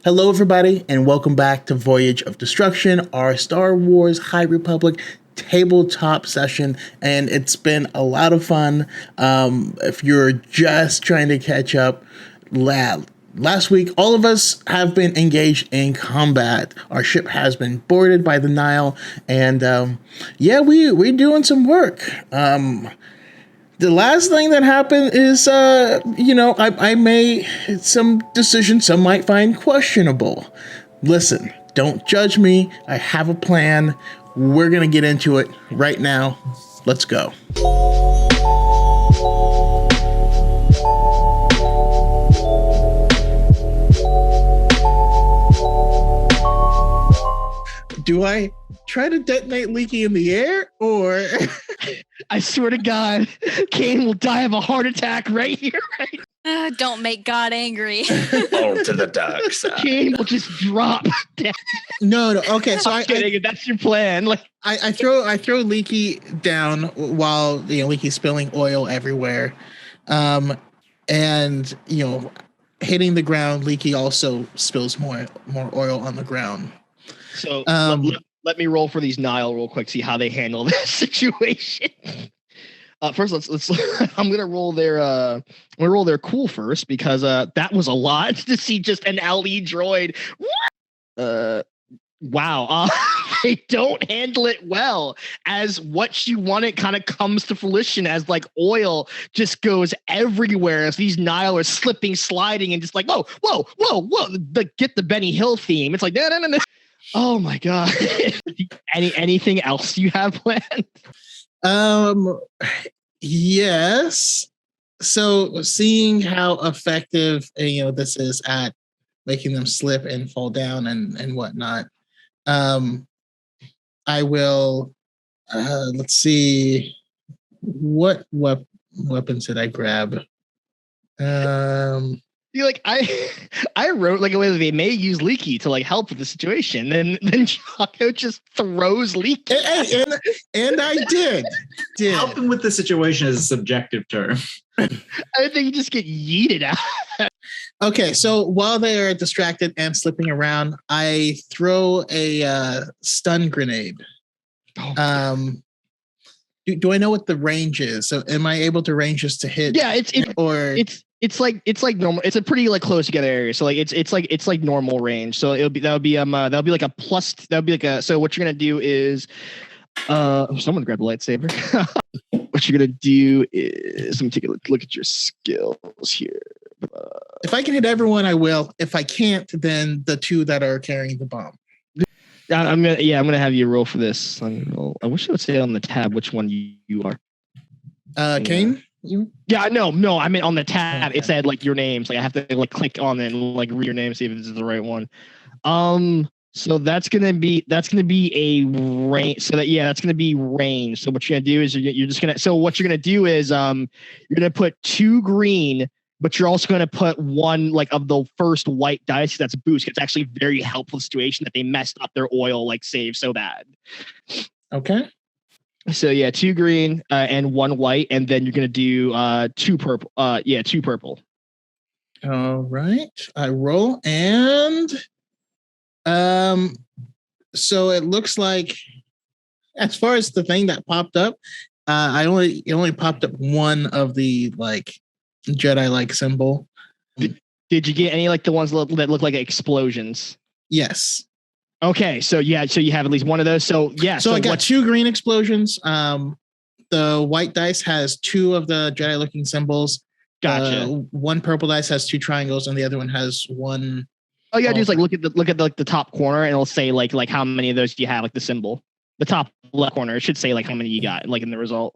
Hello, everybody, and welcome back to Voyage of Destruction, our Star Wars High Republic tabletop session, and it's been a lot of fun. If you're just trying to catch up, last week all of us have been engaged in combat. Our ship has been boarded by the Nile, and we're doing some work. The last thing that happened is, I made some decisions some might find questionable. Listen, don't judge me. I have a plan. We're going to get into it right now. Let's go. Do I try to detonate Leaky in the air, or... I swear to God, Kane will die of a heart attack right here. Right? Don't make God angry. Oh, to the dark side. Kane will just drop down. No. Okay, so I'm kidding. That's your plan. Like I throw Leaky down while Leaky's spilling oil everywhere, and hitting the ground. Leaky also spills more oil on the ground. So let me roll for these Nile real quick. See how they handle this situation. First, let's. I'm gonna roll their cool first because that was a lot to see just an LE droid. Wow. They don't handle it well, as what you wanted kind of comes to fruition as like oil just goes everywhere as these Nile are slipping, sliding, and just like whoa. Get the Benny Hill theme. It's like no. Oh my God. Anything else you have planned? Yes. So seeing how effective this is at making them slip and fall down and whatnot, I will let's see, what weapons did I grab? I wrote like a way that they may use Leaky to like help with the situation. Then Chaco just throws Leaky. And I did. Helping with the situation is a subjective term. I think you just get yeeted out. Okay, so while they are distracted and slipping around, I throw a stun grenade. Oh, do I know what the range is? So am I able to range this to hit? Yeah, it's like normal. It's a pretty like close together area. So like it's like normal range. So that'll be like a plus. That'll be like a. So what you're gonna do is, someone grab a lightsaber. What you're gonna do is, let me take a look at your skills here. If I can hit everyone, I will. If I can't, then the two that are carrying the bomb. I'm gonna have you roll for this. I wish it would say on the tab which one you are. Kane. Yeah, no. I mean, on the tab, it said like your names. Like I have to like click on it and like read your name, see if this is the right one. So that's gonna be a range. So that's gonna be range. So what you're gonna do is you're just gonna. So what you're gonna do is you're gonna put 2 green, but you're also gonna put 1 like of the first white dice. That's a boost. It's actually a very helpful situation that they messed up their oil like save so bad. Okay. So 2 green and 1 white, and then you're gonna do 2 purple. 2 purple. All right. I roll, and so it looks like, as far as the thing that popped up, it only popped up one of the like Jedi like symbol. Did you get any like the ones that look like explosions? Yes. Okay, so you have at least one of those. So I got 2 green explosions. The white dice has 2 of the Jedi looking symbols. Gotcha. 1 purple dice has 2 triangles, and the other one has 1. All you gotta do is like look at the top corner, and it'll say like how many of those do you have, like the symbol. The top left corner, it should say like how many you got, like in the result.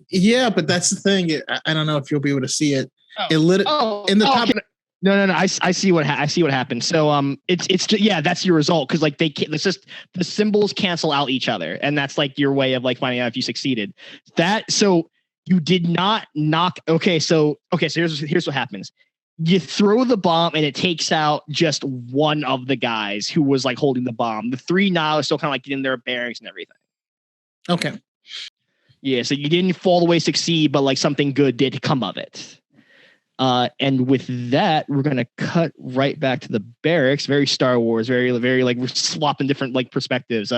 Yeah, but that's the thing. I don't know if you'll be able to see it. In the top. Okay. No. I see what happened. So it's that's your result, because like it's just the symbols cancel out each other, and that's like your way of like finding out if you succeeded. So you did not knock. Okay, so here's what happens. You throw the bomb and it takes out just one of the guys who was like holding the bomb. The 3 now are still kind of like getting their bearings and everything. Okay. Yeah, so you didn't all the way succeed, but like something good did come of it. And with that, we're gonna cut right back to the barracks. Very Star Wars, very like we're swapping different like perspectives.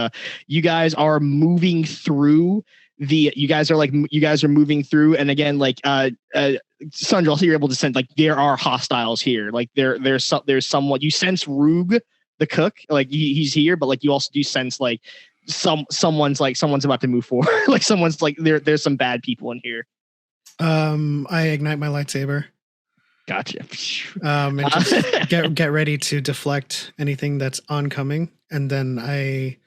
You guys are moving through you guys are moving through, and again, like Sandra, also you're able to sense like there are hostiles here. Like there's someone you sense Rug the cook, like he's here, but like you also do sense like someone's about to move forward. Like someone's like there's some bad people in here. I ignite my lightsaber. Gotcha. And just get ready to deflect anything that's oncoming, and then I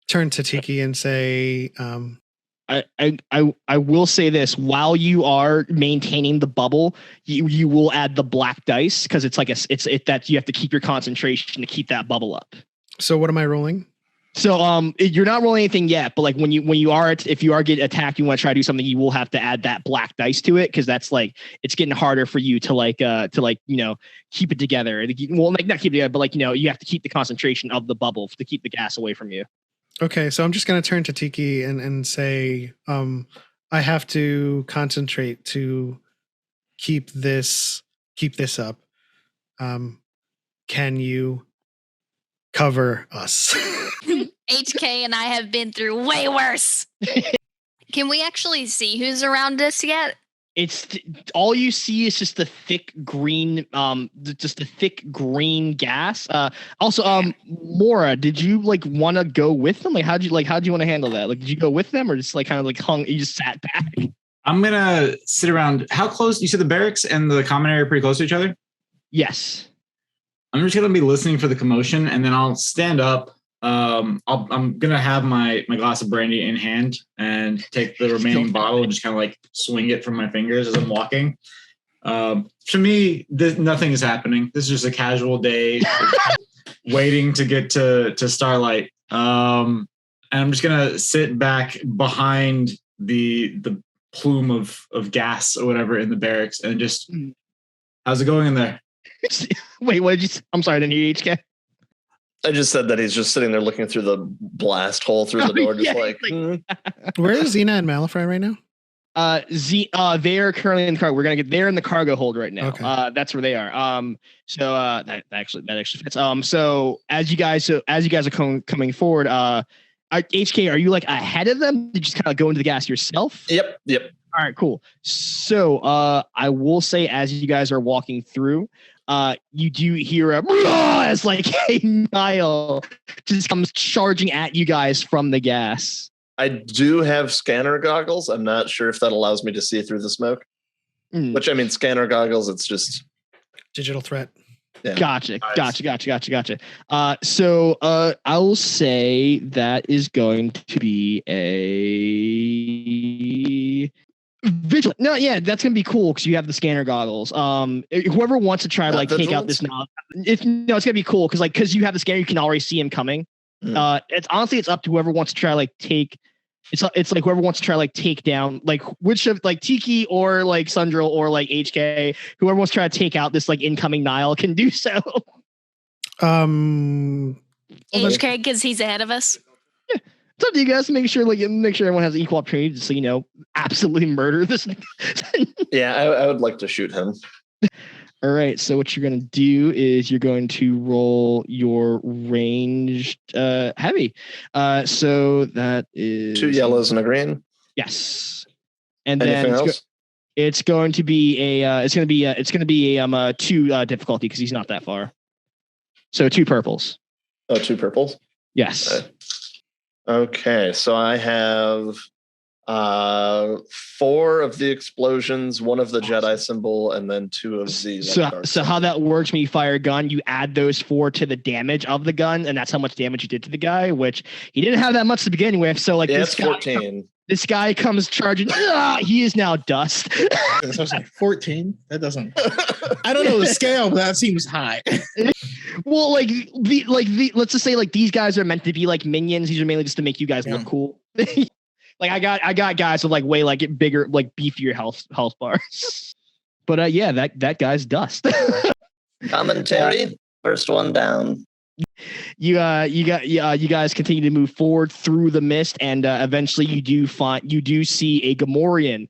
turn to Tiki and say, I will say this: while you are maintaining the bubble, you will add the black dice because it's like that you have to keep your concentration to keep that bubble up. So what am I rolling? So you're not rolling anything yet, but like when you are if you are getting attacked, you want to try to do something, you will have to add that black dice to it because that's like it's getting harder for you to keep it together. Well, like not keep it together, but like you have to keep the concentration of the bubble to keep the gas away from you. Okay, so I'm just gonna turn to Tiki and say, I have to concentrate to keep this up. Can you cover us? HK and I have been through way worse. Can we actually see who's around us yet? It's all you see is just the thick green, gas. Also, Mora, did you like want to go with them? Like, how'd you want to handle that? Like, did you go with them or just like kind of like you just sat back? I'm gonna sit around. How close? You said the barracks and the common area are pretty close to each other? Yes. I'm just gonna be listening for the commotion, and then I'll stand up. I'm gonna have my glass of brandy in hand and take the remaining bottle and just kind of like swing it from my fingers as I'm walking. To me, nothing is happening. This is just a casual day, waiting to get to Starlight. And I'm just gonna sit back behind the plume of gas or whatever in the barracks and just, how's it going in there? Wait, what did you? I'm sorry, I didn't hear you, HK. I just said that he's just sitting there looking through the blast hole through the door, just like. Where is Xena and Malifry right now? They're currently in the car. They're in the cargo hold right now. Okay. That's where they are. So that actually fits. So as you guys are coming forward, HK, are you like ahead of them? Did you just kind of go into the gas yourself? Yep. All right, cool. So I will say, as you guys are walking through, you do hear as like a Nile just comes charging at you guys from the gas. I do have scanner goggles. I'm not sure if that allows me to see through the smoke. Which, I mean, scanner goggles, it's just digital threat. Yeah. Gotcha. So I'll say that is going to be a vigilant. No, yeah, that's gonna be cool because you have the scanner goggles. Whoever wants to try to like take out this now, it's gonna be cool because you have the scanner, you can already see him coming. It's up to whoever wants to try like take. It's like whoever wants to try like take down like which of like Tiki or like Sundril or like HK, whoever wants to try to take out this like incoming Nile can do so. HK because he's ahead of us. Yeah. It's up to you guys to make sure everyone has equal opportunity to absolutely murder this. Yeah, I would like to shoot him. All right, so what you're going to do is you're going to roll your ranged heavy. So that is 2 yellows and a green. Yes, and anything then else? It's going to be a 2 difficulty because he's not that far. So 2 purples. Oh, 2 purples. Yes. Okay, so I have 4 of the explosions, 1 of the Jedi symbol, and then 2 of the. So how that works when you fire a gun, you add those 4 to the damage of the gun, and that's how much damage you did to the guy, which he didn't have that much to begin with. So like this guy, 14. This guy comes charging. He is now dust. So it's like 14. That doesn't. I don't know the scale, but that seems high. Well, let's just say like these guys are meant to be like minions. These are mainly just to make you guys look cool. Like I got guys with like way like bigger, like beefier health bars. But yeah, that guy's dust. Commentary. First one down. You guys continue to move forward through the mist, and eventually you do see a Gamorrean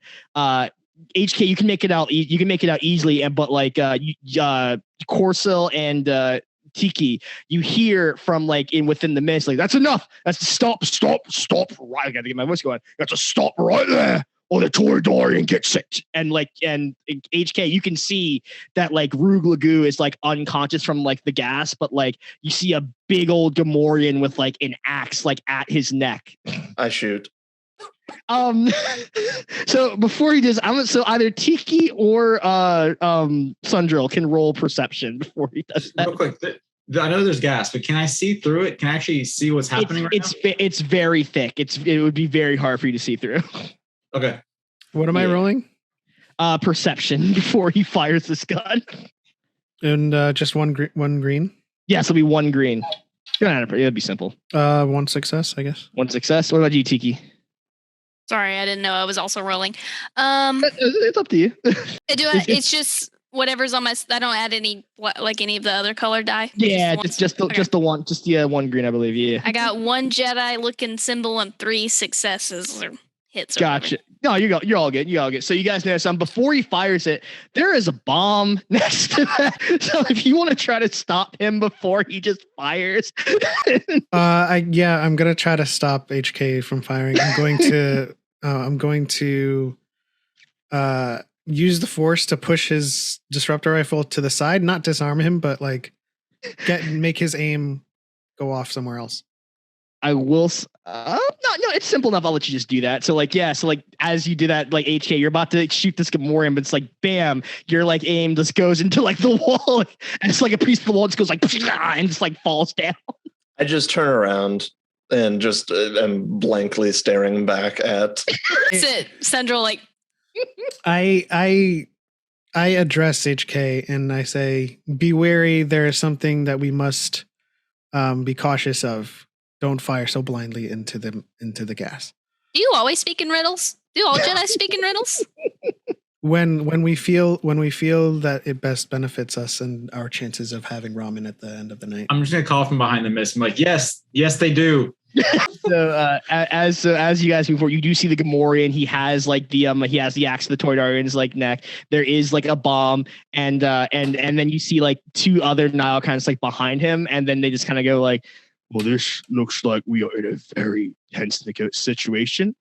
HK, you can make it out. You can make it out easily, but like Corsil and Tiki, you hear from like within the mist, like that's enough. That's stop. Right, I gotta get my voice going. That's a stop right there, or the Toridorian gets it. And HK, you can see that like Ruglagoo is like unconscious from like the gas, but like you see a big old Gamorrean with like an axe like at his neck. I shoot. So before he does, so either Tiki or Sundril can roll perception before he does that. Real quick, I know there's gas, but can I see through it? Can I actually see what's happening right now? It's very thick. It would be very hard for you to see through. Okay. What am I rolling? Perception before he fires this gun. And just one green. Yes, it'll be one green. It'll be simple. One success, I guess. One success. What about you, Tiki? Sorry, I didn't know I was also rolling. It's up to you. It's just whatever's on my. I don't add any of the other color die. Yeah, just the one green, I believe. Yeah. I got one Jedi looking symbol and 3 successes or hits. Or Gotcha. whatever. No, you're all good. You're all good. So you guys know something. Before he fires it, there is a bomb next to that. So if you want to try to stop him before he just fires, I'm gonna try to stop HK from firing. I'm going to use the force to push his disruptor rifle to the side, not disarm him, but like make his aim go off somewhere else. I will. No, it's simple enough. I'll let you just do that. So like, as you do that, like HK, you're about to shoot this Gamorrean, but it's like, bam, your like aim just goes into like the wall, and it's like a piece of the wall just goes like, and just like falls down. I just turn around and just am blankly staring back at. That's it. Sandra, like. I address HK and I say, be wary. There is something that we must be cautious of. Don't fire so blindly into the gas. Do you always speak in riddles? Do all Jedi speak in riddles? When we feel that it best benefits us and our chances of having ramen at the end of the night. I'm just gonna call from behind the mist. I'm like, yes, they do. So as you guys move forward, you do see the Gamorrean. He has like the axe to the Toydarian's like neck. There is like a bomb, and then you see like 2 other Nile kind of like behind him, and then they just kind of go like, well, this looks like we are in a very tense situation.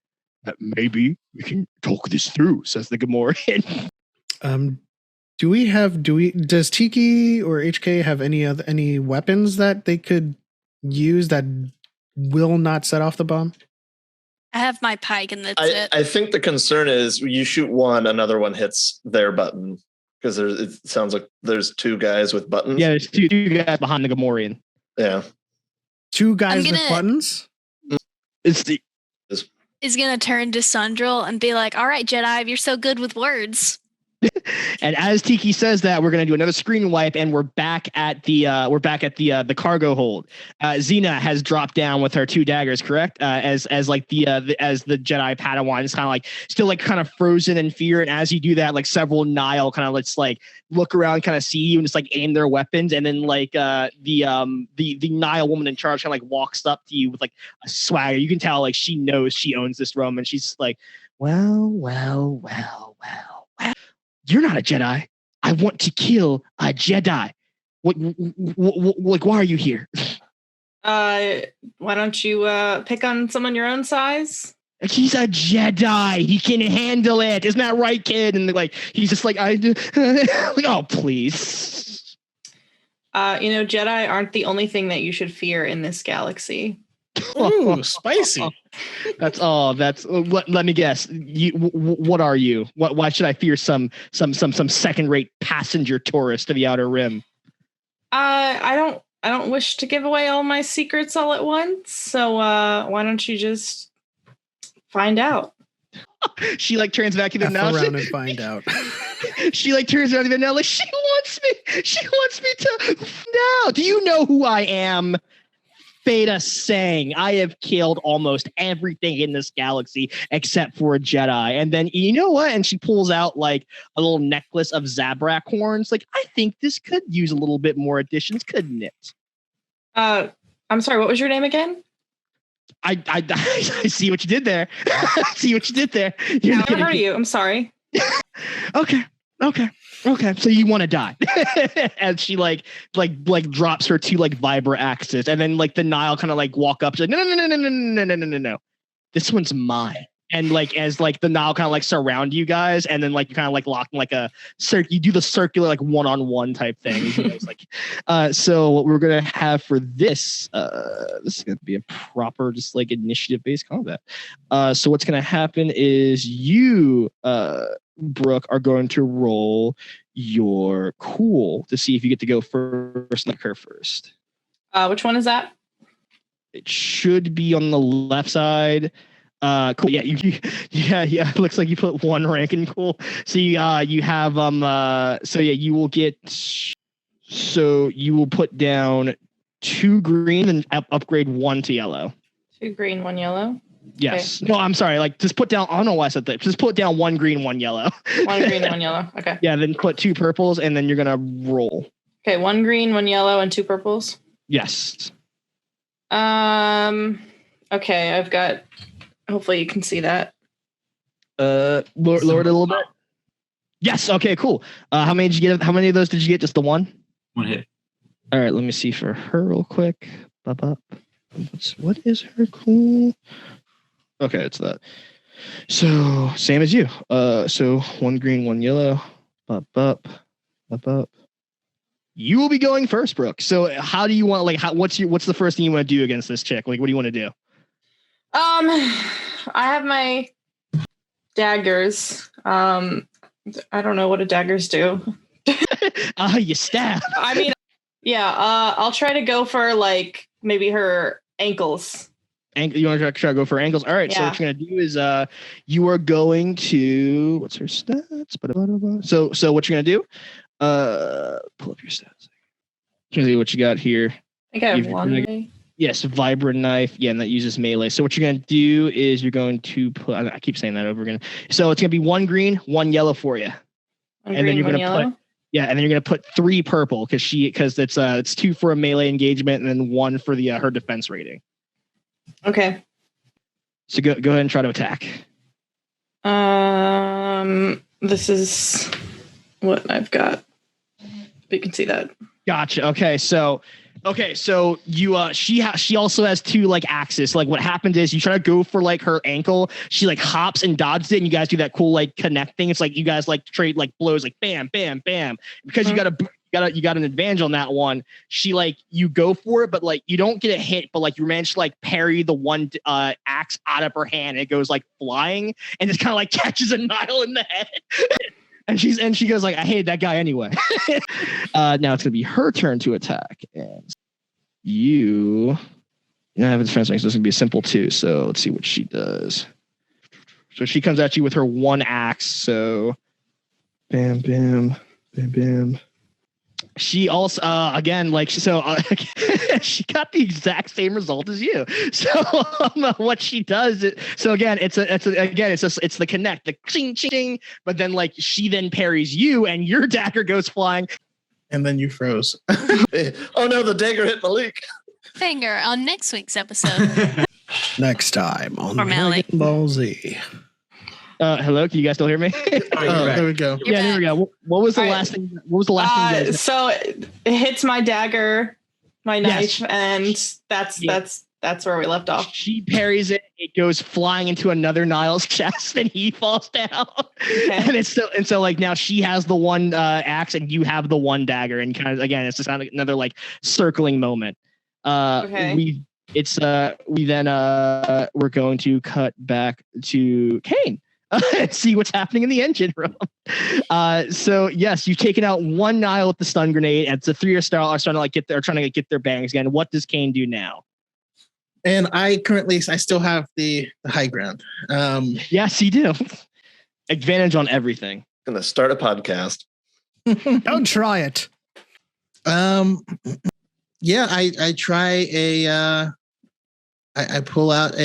That maybe we can talk this through, says the Gamorrean. Does Tiki or HK have any weapons that they could use that will not set off the bomb? I have my pike and that's it. I think the concern is you shoot one, another one hits their button. Because it sounds like there's 2 guys with buttons. Yeah, there's two guys behind the Gamorrean. Yeah. 2 guys with buttons? Is gonna turn to Sundril and be like, all right, Jedi, you're so good with words. And as Tiki says that, we're going to do another screen wipe, and we're back at the cargo hold. Xena has dropped down with her 2 daggers, correct? As the Jedi Padawan is kind of like still like kind of frozen in fear. And as you do that, like several Nile kind of let's like look around, kind of see you, and just like aim their weapons. And then like the Nile woman in charge kind of like walks up to you with like a swagger. You can tell like she knows she owns this room, and she's like, well. You're not a Jedi. I want to kill a Jedi. What like, why are you here? Why don't you pick on someone your own size? He's a Jedi. He can handle it. Isn't that right, kid? And like, he's just like, like, oh, please. Jedi aren't the only thing that you should fear in this galaxy. Ooh, spicy. Let me guess. What are you? Why should I fear some second-rate passenger tourist to the Outer Rim? I don't wish to give away all my secrets all at once. So why don't you just find out? She like turns back to the now. Around and find out. She like turns around to the now. Like she wants me to now. Do you know who I am? Beta saying, I have killed almost everything in this galaxy except for a Jedi. And then, you know what? And she pulls out like a little necklace of Zabrak horns. Like, I think this could use a little bit more additions, couldn't it? I'm sorry, what was your name again? I see what you did there. I see what you did there. I heard you. I'm sorry. Okay. So you want to die. And she like drops her two like vibra axes, and then like the Nile kind of like walk up. She's like, no. This one's mine. And like as like the Nile kind of like surround you guys, and then like you kind of like lock in like a you do the circular like one-on-one type thing. You guys, like so what we're gonna have for this is gonna be a proper just like initiative based combat. So what's gonna happen is you Brooke are going to roll your cool to see if you get to go first, like her first. Which one is that? It should be on the left side. Cool. Yeah, yeah. It looks like you put one rank in cool. So you have so yeah, you will get. So you will put down 2 green and upgrade 1 to yellow. 2 green, 1 yellow. Yes. Okay. No, I'm sorry. Like just put down. I don't know why I said that. Just put down 1 green, 1 yellow. 1 green, 1 yellow. Okay. Yeah. Then put 2 purples, and then you're gonna roll. Okay. 1 green, 1 yellow, and 2 purples. Yes. Okay. I've got. Hopefully you can see that. Lower it a little bit. Yes. Okay. Cool. How many did you get? How many of those did you get? Just the one? 1 hit. All right. Let me see for her real quick. What is her cool? Okay, it's that. So same as you. So 1 green, 1 yellow. Up. You will be going first, Brooke. So how do you want? Like, what's the first thing you want to do against this chick? Like, what do you want to do? I have my daggers. I don't know what daggers do. You stab. I mean, yeah. I'll try to go for like maybe her ankles. You want to try to go for ankles? All right. Yeah. So what you're gonna do is you are going to what's her stats? So what you're gonna do? Pull up your stats. Can you see what you got here? I think I have one. Yes, vibrant knife. Yeah, and that uses melee. So what you're gonna do is you're going to put. I keep saying that over again. So it's gonna be 1 green, 1 yellow for you, and then you're gonna put. Yeah, and then you're gonna put 3 purple because it's 2 for a melee engagement and then 1 for the her defense rating. Okay. So go ahead and try to attack. This is what I've got. You can see that. Gotcha. Okay, so you she also has 2 like axes. Like what happens is you try to go for like her ankle, she like hops and dodges it, and you guys do that cool like connect thing. It's like you guys like trade like blows, like bam, bam, bam. Because you got an advantage on that one. She like you go for it, but like you don't get a hit, but like you manage to like parry the one axe out of her hand. And it goes like flying and just kind of like catches a Nile in the head. And she goes like, I hated that guy anyway. Now it's gonna be her turn to attack, and you have a defense range, so this is gonna be simple too. So let's see what she does. So she comes at you with her 1 axe. So, bam, bam, bam, bam. She also again like she she got the exact same result as you. So what she does so again it's the connect, the ching ching, but then like she then parries you and your dagger goes flying, and then you froze. Oh no, the dagger hit Malik. Finger on next week's episode. Next time on Dragon Ball Z. Hello, can you guys still hear me? There we go. Yeah, there we go. What was the last thing? What was the last thing? You guys so it hits my dagger, my knife, and that's where we left off. She parries it. It goes flying into another Nile's chest, and he falls down. Okay. And so like now she has the 1 axe, and you have the 1 dagger, and kind of again it's just another like circling moment. Okay. We then we're going to cut back to Kane. See what's happening in the engine room. So yes, you've taken out 1 Nile with the stun grenade, and the 3 are trying to get their bangs again. What does Kane do now? And I still have the high ground. Yes, you do. Advantage on everything. Gonna start a podcast. Don't try it. Yeah, I try I pull out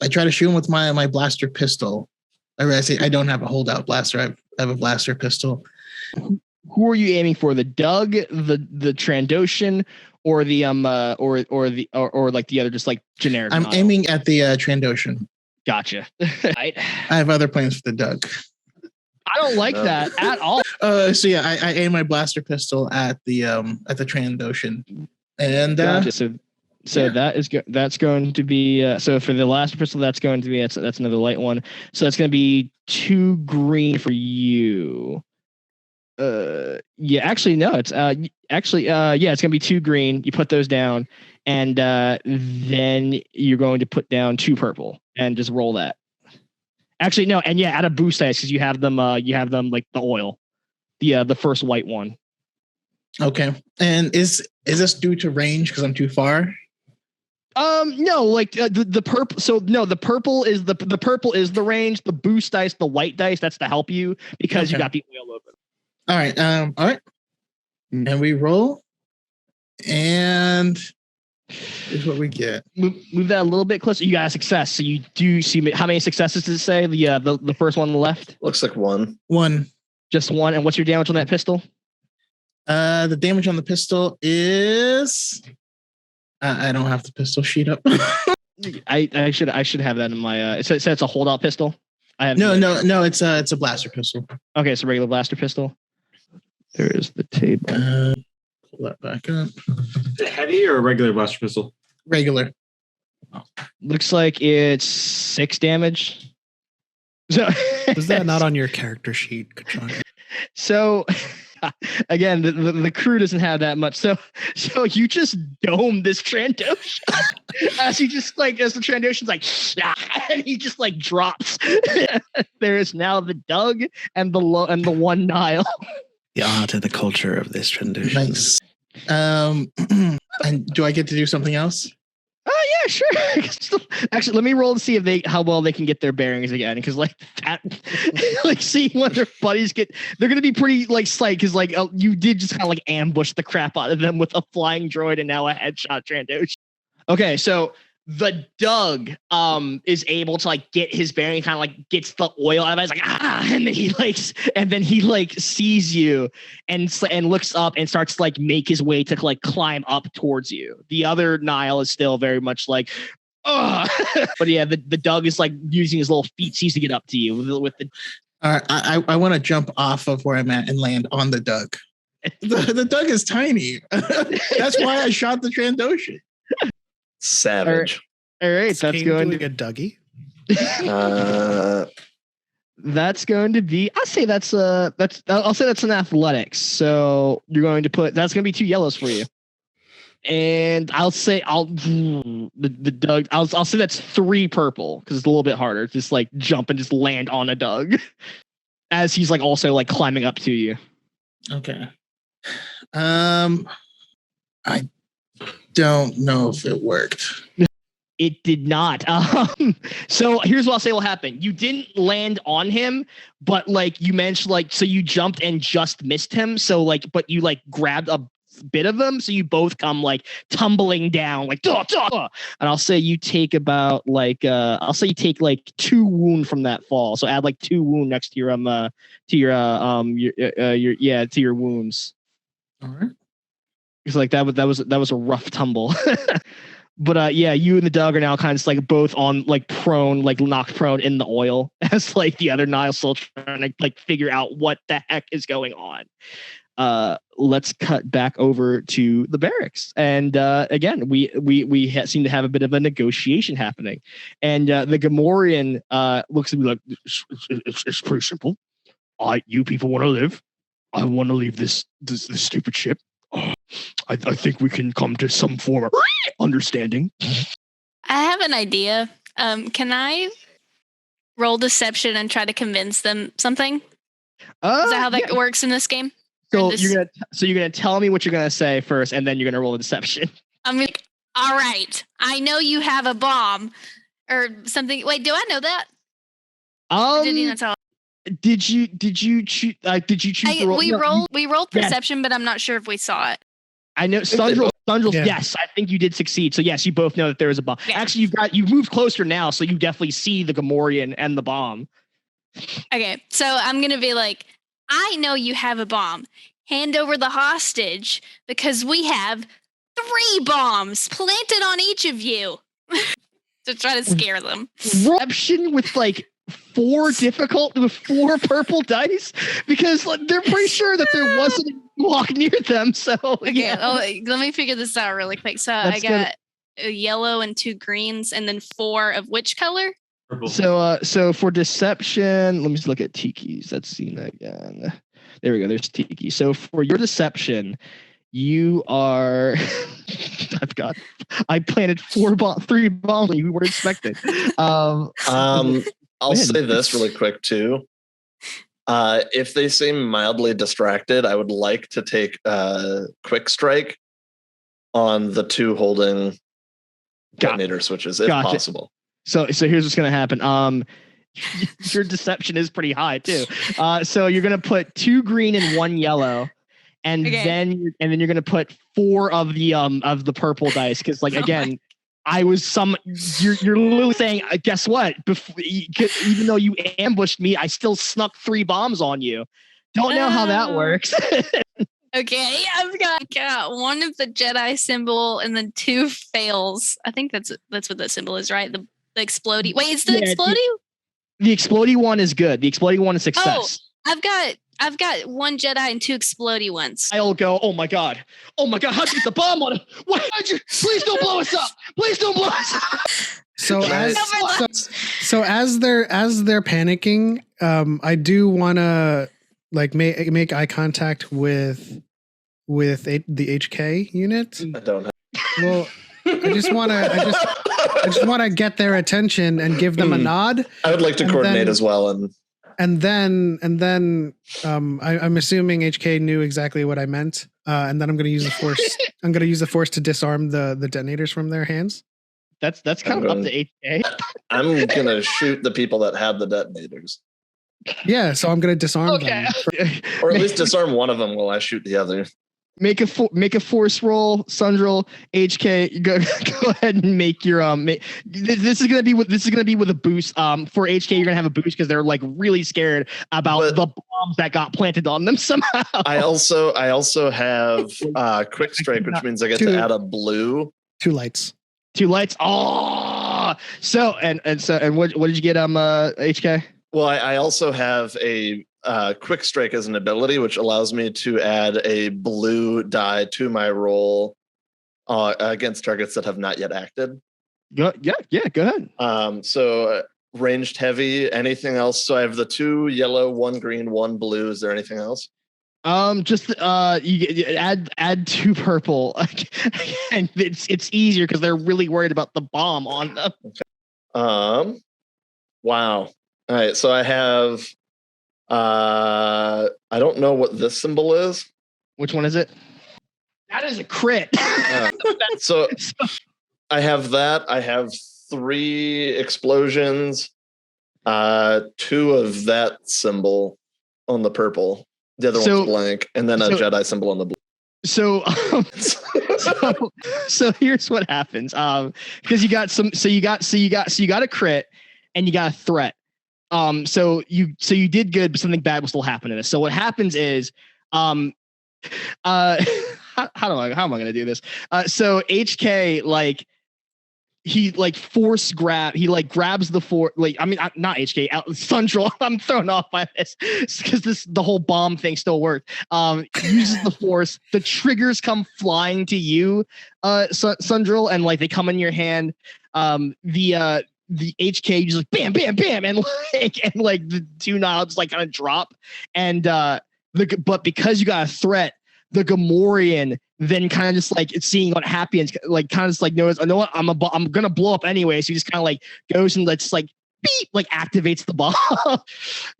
I try to shoot him with my blaster pistol. I don't have a holdout blaster. I have a blaster pistol. Who are you aiming for? The Doug, the Trandoshan, or the or like the other just like generic? I'm aiming at the Trandoshan. Gotcha. Right. I have other plans for the Doug. I don't like that at all. So yeah, I aim my blaster pistol at the Trandoshan, and Gotcha. So yeah. that's going to be so for the last pistol that's going to be that's another light one. So that's going to be 2 green for you. Yeah, actually no, it's yeah, it's going to be 2 green. You put those down, and then you're going to put down 2 purple and just roll that. Actually no, and yeah, add a boost dice because you have them like the oil, the first white one. Okay, and is this due to range because I'm too far? No, like the purple. So no, the purple is the purple is the range. The boost dice, the white dice, that's to help you because you got the oil open. All right. All right. And we roll, and here's what we get. Move that a little bit closer. You got a success. So you do see how many successes does it say? The first one on the left. Looks like 1. 1. Just 1. And what's your damage on that pistol? The damage on the pistol is. I don't have the pistol sheet up. I should have that in my. It says it's a holdout pistol. I have no. It's a blaster pistol. Okay, it's a regular blaster pistol. There is the table. Pull that back up. Is it heavy or a regular blaster pistol? Regular. Oh. Looks like it's 6 damage. So was that not on your character sheet, Kachaka? So. Again, the crew doesn't have that much, so you just dome this Trandoshan as the Trandoshan's like, and he just like drops. There is now the Doug and the one Nile. The art and the culture of this Trandoshan. Nice. And do I get to do something else? Oh yeah, sure. Actually, let me roll to see how well they can get their bearings again. Because like that, like seeing when their buddies they're gonna be pretty like psyched because like you did just kind of like ambush the crap out of them with a flying droid and now a headshot Trandoshan. Okay, so the Doug is able to like get his bearing, kind of like gets the oil out of it. It's like and then he sees you and looks up and starts to like make his way to like climb up towards you. The other Nile is still very much like, ugh. But yeah, the Doug is like using his little feetsies to get up to you with the. All right, I want to jump off of where I'm at and land on the Doug. The Doug is tiny. That's why I shot the Trandoshan. Savage. All right, that's going to be a Dougie. That's going to be. I'll say that's an athletics. So you're going to put that's going to be 2 yellows for you. And I'll say the Doug. I'll say that's 3 purple because it's a little bit harder. Just like jump and just land on a Doug as he's like also like climbing up to you. Okay. I don't know if it worked. It did not. So here's what I'll say will happen. You didn't land on him, but like you mentioned, like, so you jumped and just missed him. So like, but you like grabbed a bit of him. So you both come like tumbling down, like, duh, duh. And I'll say you take about like, I'll say you take like 2 wound from that fall. So add like 2 wound next to your wounds. All right. It's like that was a rough tumble. But yeah, you and the Doug are now kind of like both on like prone, like knocked prone in the oil as like the other Nile still trying to like figure out what the heck is going on. Let's cut back over to the barracks. And again, we seem to have a bit of a negotiation happening. And the Gamorrean looks at me like, it's pretty simple. You people want to live. I want to leave this stupid ship. I think we can come to some form of understanding. I have an idea. Can I roll deception and try to convince them something? Is that how that works in this game? So you're gonna tell me what you're gonna say first, and then you're gonna roll a deception. I'm like, all right. I know you have a bomb or something. Wait, do I know that? Did you not tell? Did you choose? We rolled perception, yes. But I'm not sure if we saw it. I know Sundrel. Yeah. Yes, I think you did succeed. So yes, you both know that there is a bomb. Yeah. Actually, you've moved closer now, so you definitely see the Gamorrean and the bomb. Okay, so I'm gonna be like, I know you have a bomb. Hand over the hostage because we have 3 bombs planted on each of you to try to scare them. Reception with like 4 difficult with 4 purple dice because like, they're pretty sure that there wasn't a walk near them. So Okay, let me figure this out really quick. So I got a yellow and 2 greens, and then 4 of which color? Purple. So for deception, let me just look at Tiki's. Let's see that again. There we go. There's Tiki. So for your deception, you are. I planted 3 bombs you weren't expecting. I'll say this really quick too. If they seem mildly distracted, I would like to take quick strike on the 2 holding detonator switches, if possible. So here's what's gonna happen. Your deception is pretty high too. So you're gonna put 2 green and 1 yellow, and then you're gonna put 4 of the purple dice because like again. You're literally saying, guess what? Even though you ambushed me, I still snuck 3 bombs on you. Don't know how that works. Okay, I've got 1 of the Jedi symbol and then 2 fails. I think that's what that symbol is, right? The explodey. Wait, it's the explodey? The explodey one is good. The explodey one is success. Oh, I've got 1 Jedi and 2 explodey ones. I'll go, oh my god, how'd you get the bomb on it? Please don't blow us up. Please don't blow us up. So as they're panicking, I do want to like make eye contact with the HK unit. I don't have. Well, I just want to get their attention and give them a nod. I would like to coordinate as well, and then I'm assuming HK knew exactly what I meant, and then I'm going to use the force. I'm going to use the force to disarm the detonators from their hands. That's kind of up to HK. I'm going to shoot the people that have the detonators. Yeah, so I'm going to disarm them, or at least disarm one of them while I shoot the other. Make a force roll, Sundrel, HK. Go ahead and make your This is gonna be with a boost. For HK, you're gonna have a boost because they're like really scared about the bombs that got planted on them somehow. I also have quick strike, which means I get to add a blue. 2 lights. 2 lights. Oh, so what did you get? HK. Well, I also have a quick strike as an ability, which allows me to add a blue die to my roll against targets that have not yet acted. Yeah, go ahead. So ranged heavy, anything else? So I have the 2 yellow, 1 green, 1 blue. Is there anything else? Just you add 2 purple, and it's easier because they're really worried about the bomb on them. Okay. Wow. All right, so I have. I don't know what this symbol is. Which one is it? That is a crit. So I have that. I have 3 explosions, 2 of that symbol on the purple. The other one's blank, and then a Jedi symbol on the blue. So here's what happens. Because you got a crit, and you got a threat. So you did good, but something bad will still happen to this. So what happens is, how am I going to do this? So HK, like, he like force grab, he like grabs the not HK, Sundrel. I'm thrown off by this because the whole bomb thing still worked. Uses the force, the triggers come flying to you, Sundrel, and like they come in your hand. The HK just like bam, bam, bam, and like the 2 knobs like kind of drop, and but because you got a threat, the Gamorrean then kind of just like it's seeing what happens, like kind of just like knows, I know what I'm gonna blow up anyway, so he just kind of like goes and just like beep, like activates the bomb.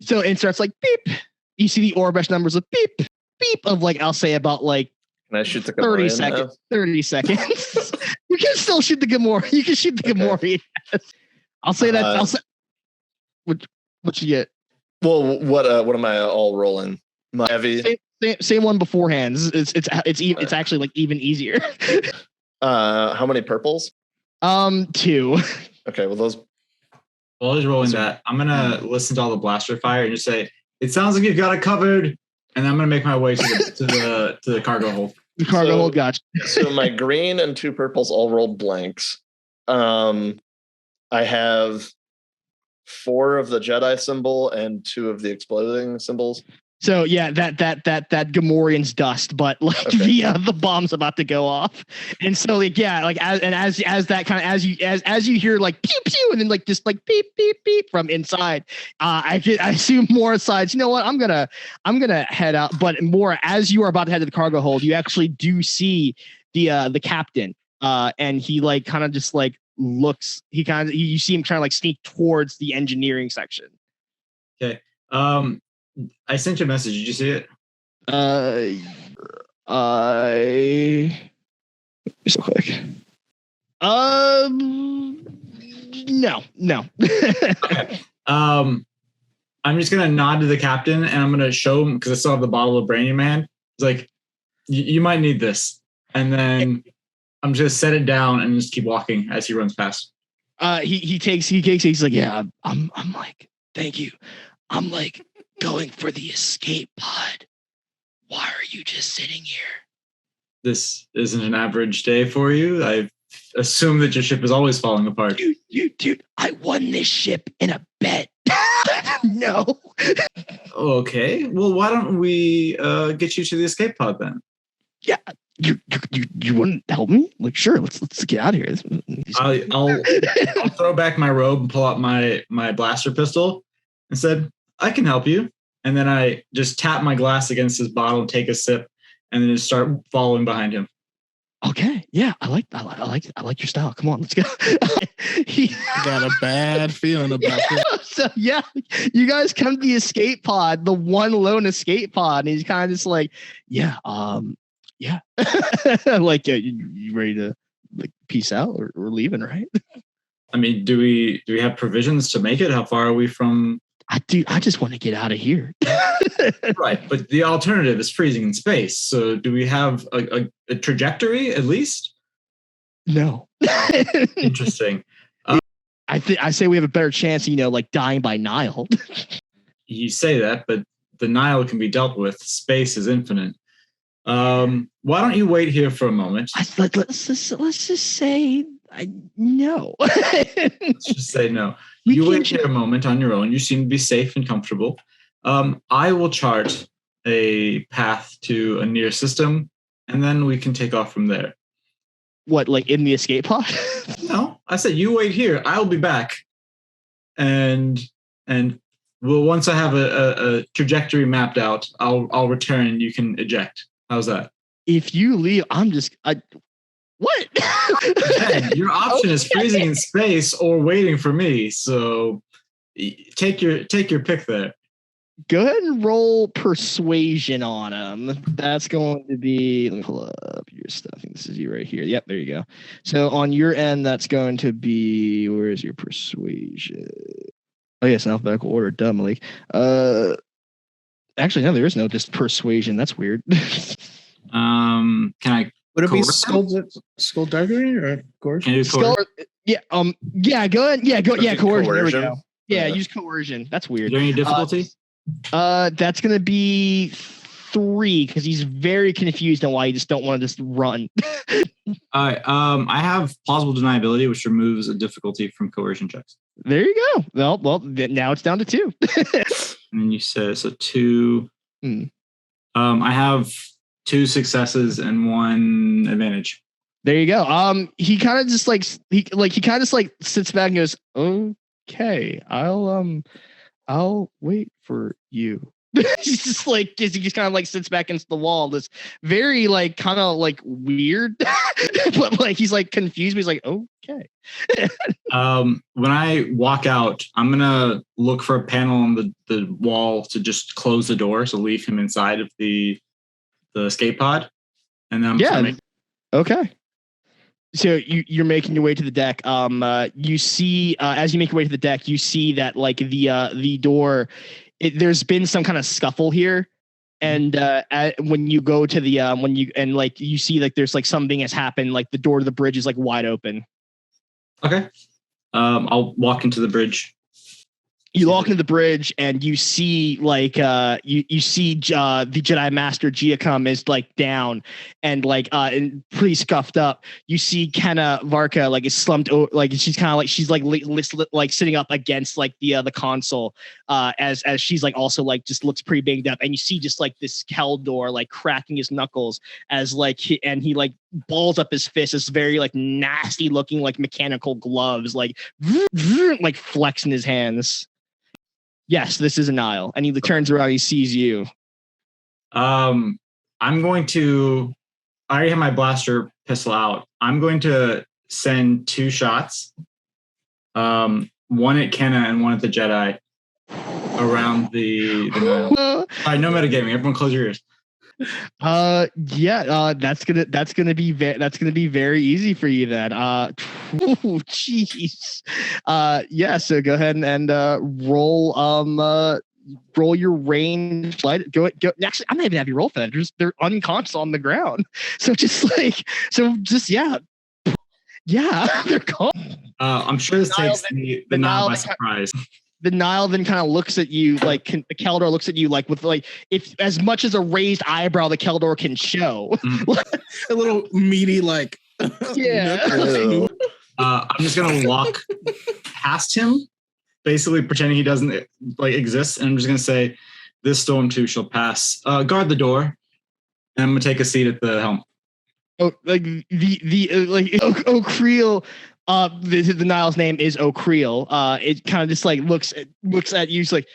So it starts like beep. You see the Orbesh numbers of beep, beep of like I'll say about like. Can I shoot the 30 seconds? Now? 30 seconds. You can still shoot the Gamorrean. You can shoot the Gamorrean. I'll say that. I'll say. What you get? Well, what am I all rolling? My heavy. Same one beforehand. It's actually like even easier. How many purples? 2. Okay, well those. While he's rolling that, I'm gonna listen to all the blaster fire and just say, "It sounds like you've got it covered," and I'm gonna make my way to the cargo hold. The cargo hold, gotcha. So my green and 2 purples all rolled blanks. I have 4 of the Jedi symbol and 2 of the exploding symbols. So yeah, that Gamorrean's dust, but like the bomb's about to go off, and so like as you hear like pew pew, and then like just like beep beep beep from inside, I assume more sides. You know what? I'm gonna head out, but more as you are about to head to the cargo hold, you actually do see the captain, and he like kind of just like looks. You see him trying to like sneak towards the engineering section. Okay. I sent you a message. Did you see it? So quick. No. Okay. I'm just gonna nod to the captain and I'm gonna show him because I still have the bottle of brandy in my hand. It's like, you might need this, and then I'm just set it down and just keep walking as he runs past. He takes. He's like, yeah. I'm like, thank you. I'm like going for the escape pod. Why are you just sitting here? This isn't an average day for you. I assume that your ship is always falling apart. Dude, I won this ship in a bet. No. Okay. Well, why don't we get you to the escape pod then? Yeah. You want to help me? Like, sure. Let's get out of here. I'll throw back my robe and pull out my blaster pistol and said, I can help you. And then I just tap my glass against his bottle and take a sip, and then just start following behind him. Okay, yeah, I like your style. Come on, let's go. I got a bad feeling about this. So yeah, you guys come to the escape pod, the one lone escape pod, and he's kind of just like, yeah, like you ready to like peace out or we're leaving, right? I mean, do we have provisions to make it? How far are we from? I just want to get out of here. Right, but the alternative is freezing in space. So do we have a trajectory at least? No. Interesting. I say we have a better chance, like dying by Nile. You say that, but the Nile can be dealt with. Space is infinite. Why don't you wait here for a moment? Let's just say no. Let's just say no. You wait here a moment on your own. You seem to be safe and comfortable. I will chart a path to a near system, and then we can take off from there. What, like in the escape pod? No, I said you wait here. I'll be back, and well, once I have a trajectory mapped out, I'll return. You can eject. How's that? If you leave, what? Again, your option is freezing in space or waiting for me. So take your pick there. Go ahead and roll persuasion on him. That's going to be, let me pull up your stuff. I think this is you right here. Yep, there you go. So on your end, that's going to be, where is your persuasion? Oh yes, in alphabetical order. Duh, Malik. Actually, no, there is no just persuasion. That's weird. Can I? Would it be skullduggery or coercion? Yeah, go ahead. Yeah, coercion. There we go. Yeah, Yeah. use coercion. That's weird. Is there any difficulty? That's gonna be 3 because he's very confused on why you just don't want to just run. All right. I have plausible deniability, which removes a difficulty from coercion checks. There you go. Well, now it's down to 2. And then you said so 2. I have 2 successes and 1 advantage. There you go. He kind of just sits back and goes, "Okay, I'll wait for you." He just kind of like sits back against the wall. This very like kind of like weird, but like he's like confused. But he's like, "Okay." When I walk out, I'm gonna look for a panel on the wall to just close the door, so leave him inside of the escape pod, and then okay. So you're making your way to the deck. You see as you make your way to the deck, you see that like the door, there's been some kind of scuffle here, and when you go to the you see like there's like something has happened. Like the door to the bridge is like wide open. Okay. I'll walk into the bridge. You walk into the bridge and you see like you see the Jedi Master Giacom is like down and like and pretty scuffed up. You see Kenna Varka like is slumped like she's kind of like she's like sitting up against like the console as she's like also like just looks pretty banged up. And you see just like this Keldor like cracking his knuckles as like he like balls up his fist. It's very like nasty looking like mechanical gloves like like flexing his hands. Yes, this is a Nile. And he turns around, he sees you. I'm going to. I already have my blaster pistol out. I'm going to send 2 shots. One at Kenna and one at the Jedi around the Nile. All right, no metagaming. Everyone, close your ears. That's gonna be very easy for you then. Jeez. So go ahead and roll your range. Go. Actually, I'm not even have you roll for that. They're unconscious on the ground. So they're gone. I'm sure this takes the Nile by surprise. The Nile then kind of looks at you like the Keldor looks at you like with like if as much as a raised eyebrow the Keldor can show. A little meaty like yeah. I'm just gonna walk past him, basically pretending he doesn't like exist, and I'm just gonna say, "This storm too shall pass. Guard the door," and I'm gonna take a seat at the helm. Oh, like the O'Creel. The Nile's name is O'Creel. It kind of just like looks at you. It's like,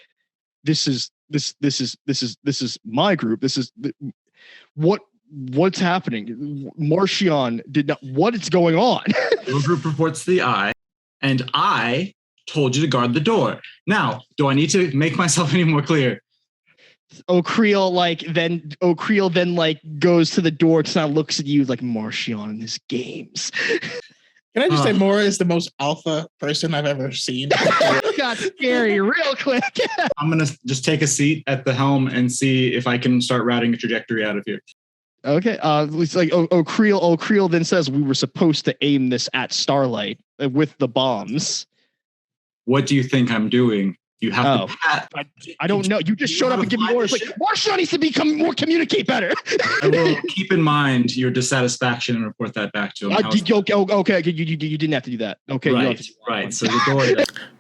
this is my group. This is what's happening. Marcion did not. What is going on? Your group reports to the eye, and I told you to guard the door. Now, do I need to make myself any more clear? O'Creel then like goes to the door and kind of looks at you like Marcion in his games. Can I just say Mora is the most alpha person I've ever seen? Got scary real quick. I'm going to just take a seat at the helm and see if I can start routing a trajectory out of here. Okay. It's like O'Creel then says we were supposed to aim this at Starlight with the bombs. What do you think I'm doing? You have to. I don't know. You just showed up and give me orders. Like, Marcion needs to communicate better. I will keep in mind your dissatisfaction and report that back to him. Okay. You didn't have to do that. Okay. Right. So the door.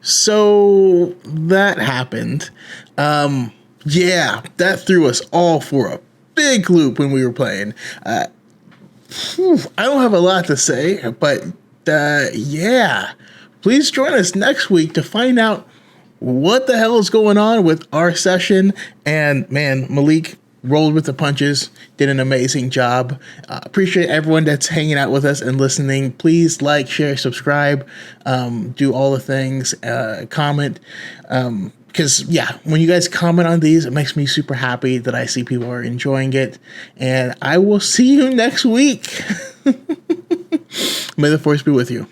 So that happened. That threw us all for a big loop when we were playing. I don't have a lot to say, but please join us next week to find out what the hell is going on with our session. And man, Malik rolled with the punches, did an amazing job. Appreciate everyone that's hanging out with us and listening. Please like, share, subscribe, do all the things, comment. Because when you guys comment on these, it makes me super happy that I see people are enjoying it. And I will see you next week. May the force be with you.